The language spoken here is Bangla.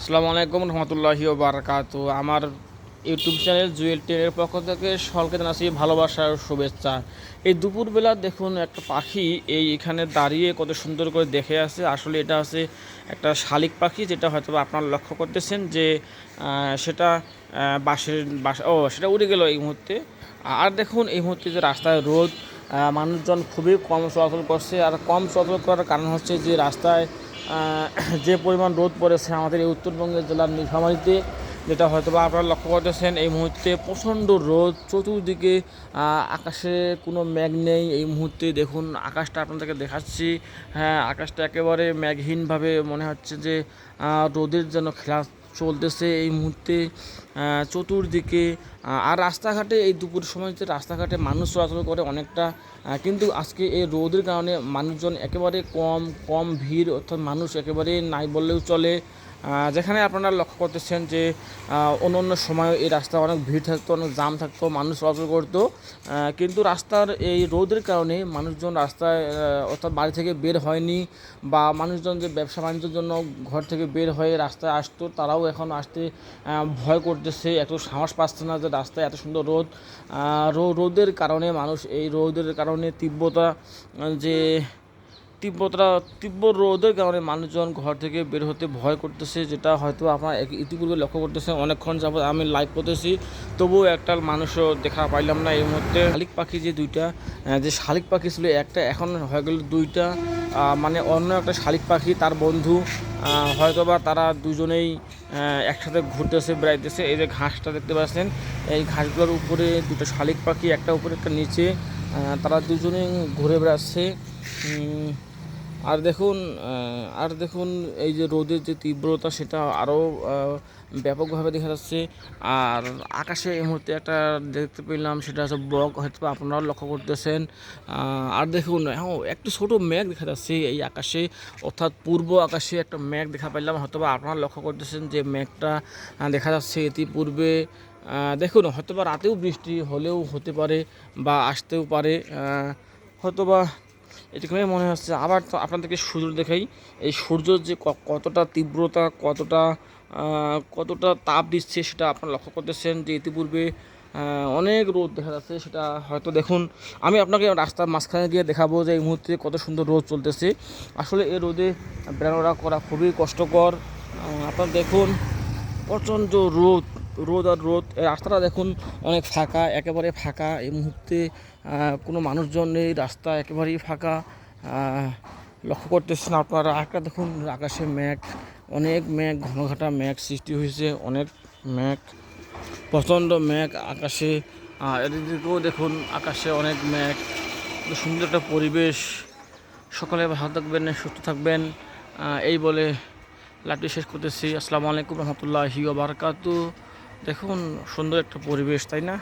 আসসালামু আলাইকুম রহমতুল্লাহি ওয়া বারাকাতু। আমার ইউটিউব চ্যানেল জুয়েল টেনের পক্ষ থেকে সকলকে জানাচ্ছি ভালোবাসার শুভেচ্ছা। এই দুপুরবেলা দেখুন একটা পাখি এখানে দাঁড়িয়ে কত সুন্দর করে দেখে আছে। আসলে এটা আছে একটা শালিক পাখি, যেটা হয়তো আপনারা লক্ষ্য করতেছেন যে সেটা সেটা উড়ে গেল এই মুহূর্তে। আর দেখুন এই মুহূর্তে যে রাস্তায় রোদ, মানুষজন খুবই কম চলাচল করছে। আর কম চলাচল করার কারণ হচ্ছে যে রাস্তায় যে পরিমাণ রোদ পড়েছে আমাদের এই উত্তরবঙ্গের জেলার নীলফামারীতে, যেটা হয়তো বা আপনারা লক্ষ্য করতেছেন। এই মুহূর্তে প্রচণ্ড রোদ, চতুর্দিকে আকাশে কোনো মেঘ নেই। এই মুহূর্তে দেখুন আকাশটা আপনাদেরকে দেখাচ্ছি। হ্যাঁ, আকাশটা একেবারে মেঘহীনভাবে মনে হচ্ছে যে রোদের যেন খেলা চলতেছে এই মুহূর্তে চতুর্দিকে। আর রাস্তাঘাটে এই দুপুর সময় যে রাস্তাঘাটে মানুষ চলাচল করে অনেকটা, কিন্তু আজকে এই রোদের কারণে মানুষজন একেবারে কম ভিড়, অর্থাৎ মানুষ একেবারে নাই বললেও চলে। যেখানে আপনারা লক্ষ্য করতেছেন যে অন্য সময় এই রাস্তায় অনেক ভিড় থাকতো, অনেক জাম থাকতো, মানুষ চলাচল করতো, কিন্তু রাস্তার এই রোদের কারণে মানুষজন রাস্তায় অর্থাৎ বাড়ি থেকে বের হয়নি, বা মানুষজন যে ব্যবসা বাণিজ্যের জন্য ঘর থেকে বের হয়ে রাস্তায় আসতো তারাও এখন আসতে ভয় করতেছে, এত সাহস পাচ্ছে না যে রাস্তায় এত সুন্দর রোদের কারণে মানুষ এই রোদের কারণে তীব্র রোদের কারণে মানুষজন ঘর থেকে বের হতে ভয় করতেছে, যেটা হয়তো আপনারা ইতিপূর্বে লক্ষ্য করতেছেন। অনেকক্ষণ যাবত আমি লাইভ করতেছি, তবুও একটা মানুষও দেখা পাইলাম না এই মুহূর্তে। শালিক পাখি যে দুইটা, যে শালিক পাখি ছিল একটা, এখন হয়ে গেল দুইটা, মানে অন্য একটা শালিক পাখি তার বন্ধু, হয়তোবা তারা দুজনেই একসাথে ঘুরতেছে, বেড়াইতেছে। এই যে ঘাসটা দেখতে পাচ্ছেন, এই ঘাসগুলোর উপরে দুটো শালিক পাখি, একটা উপরে একটা নিচে, তারা দুজনেই ঘুরে বেড়াচ্ছে। আর দেখুন এই যে রোদের যে তীব্রতা, সেটা আরও ব্যাপকভাবে দেখা যাচ্ছে। আর আকাশে এই মুহূর্তে একটা দেখতে পেলাম, সেটা হচ্ছে বক, হয়তো আপনারাও লক্ষ্য করতেছেন। আর দেখুন একটু ছোট মেঘ দেখা যাচ্ছে এই আকাশে, অর্থাৎ পূর্ব আকাশে একটা মেঘ দেখা পেলাম। হয়তো আপনারা লক্ষ্য করতেছেন যে মেঘটা দেখা যাচ্ছে ইতিপূর্বে। দেখুন হয়তোবা রাতেও বৃষ্টি হলেও হতে পারে, বা আসতেও পারে, হয়তোবা এটুকুই মনে হচ্ছে। আবার তো আপনাদেরকে সূর্য দেখাই, এই সূর্যর যে কতটা তীব্রতা, কতটা তাপ দিচ্ছে, সেটা আপনারা লক্ষ্য করতেছেন যে ইতিপূর্বে অনেক রোদ দেখা যাচ্ছে। সেটা হয়তো দেখুন, আমি আপনাকে রাস্তার মাঝখানে গিয়ে দেখাবো যে এই মুহূর্তে কত সুন্দর রোদ চলতেছে। আসলে এই রোদে বেড়ানোটা করা খুবই কষ্টকর। আপনারা দেখুন প্রচণ্ড রোদ। এই রাস্তাটা দেখুন অনেক ফাঁকা, একেবারে ফাঁকা এই মুহূর্তে, কোনো মানুষজন নেই, রাস্তা একেবারেই ফাঁকা। লক্ষ্য করতেছেন আপনারা। একটা দেখুন আকাশে মেঘ, অনেক মেঘ, ঘনঘাটা মেঘ সৃষ্টি হয়েছে, অনেক মেঘ, প্রচণ্ড মেঘ আকাশে। এদিকেও দেখুন আকাশে অনেক মেঘ, সুন্দর একটা পরিবেশ। সকলে ভালো থাকবেন, সুস্থ থাকবেন, এই বলে লাইভটি শেষ করতেছি। আসসালামু আলাইকুম রহমতুল্লাহি ওয়া বারাকাতু। দেখুন সুন্দর একটা পরিবেশ, তাই না?